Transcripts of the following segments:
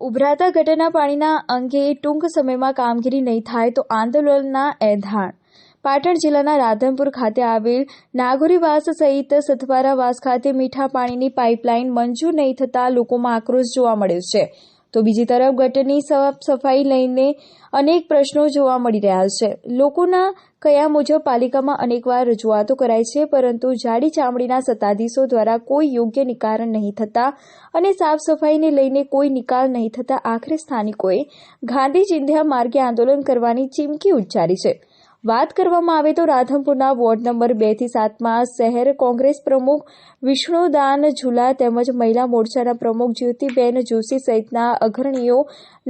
ઉભરાતા ગટરના પાણીના અંગે ટૂંક સમયમાં કામગીરી નહીં થાય તો આંદોલનના એંધાણ. પાટણ જિલ્લાના રાધનપુર ખાતે આવેલ નાગોરીવાસ સહિત સથવારાવાસ ખાતે મીઠા પાણીની પાઇપલાઇન મંજૂર નહીં થતાં લોકોમાં આક્રોશ જોવા મળ્યો છે. તો બીજી તરફ ગટરની સાફ સફાઈ લઈને અનેક પ્રશ્નો જોવા મળી રહ્યા છે. લોકોના કયા મુજબ પાલિકામાં અનેકવાર રજૂઆતો કરાઈ છે, પરંતુ જાડી ચામડીના સત્તાધીશો દ્વારા કોઈ યોગ્ય નિકારણ નહીં થતા અને સાફ સફાઈને લઈને કોઈ નિકાલ નહીં થતા આખરે સ્થાનિકોએ ગાંધી ચિંધ્યા માર્ગે આંદોલન કરવાની ચીમકી ઉચ્ચારી છે. વાત કરવામાં આવે તો રાધનપુરના વોર્ડ નંબર 2 થી 7માં શહેર કોંગ્રેસ પ્રમુખ વિષ્ણુદાન ઝુલા તેમજ મહિલા મોરચાના પ્રમુખ જ્યોતિબેન જોશી સહિતના અગ્રણીઓ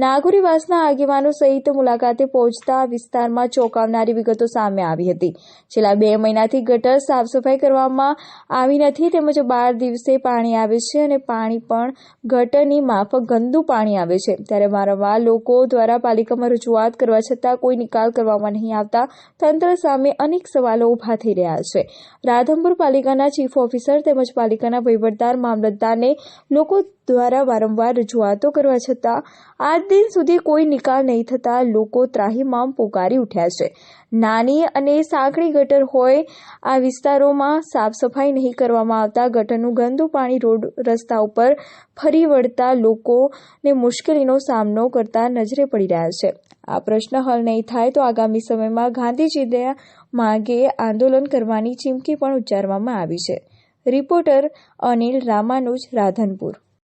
નાગોરીવાસના આગેવાનો સહિત મુલાકાતે પહોંચતા વિસ્તારમાં ચોંકાવનારી વિગતો સામે આવી હતી. છેલ્લા 2 મહિનાથી ગટર સાફ સફાઈ કરવામાં આવી નથી, તેમજ 12 દિવસે પાણી આવે છે અને પાણી પણ ગટરની માફક ગંદુ પાણી આવે છે. ત્યારે વારંવાર લોકો દ્વારા પાલિકામાં રજૂઆત કરવા છતાં કોઈ નિકાલ કરવામાં નહીં આવતા તંત્ર સામે અનેક સવાલો ઉભા થઈ રહ્યા છે. રાધનપુર પાલિકાના ચીફ ઓફિસર તેમજ પાલિકાના વહીવટદાર મામલતદારને લોકો દ્વારા વારંવાર રજૂઆતો કરવા છતાં આજ દિન સુધી કોઈ નિકાલ નહીં થતા લોકો ત્રાહિમામ પોકારી ઉઠ્યા છે. નાની અને સાંકડી ગટર હોય આ વિસ્તારોમાં સાફ સફાઈ નહીં કરવામાં આવતા ગટરનું ગંદુ પાણી રોડ રસ્તા ઉપર ફરી વળતા લોકોને મુશ્કેલીનો સામનો કરતા નજરે પડી રહ્યા છે. આ પ્રશ્ન હલ નહીં થાય તો આગામી સમયમાં ગાંધી ચિંધ્યા માર્ગે આંદોલન કરવાની ચીમકી પણ ઉચ્ચારવામાં આવી છે. રિપોર્ટર અનિલ રામાનુજ, રાધનપુર.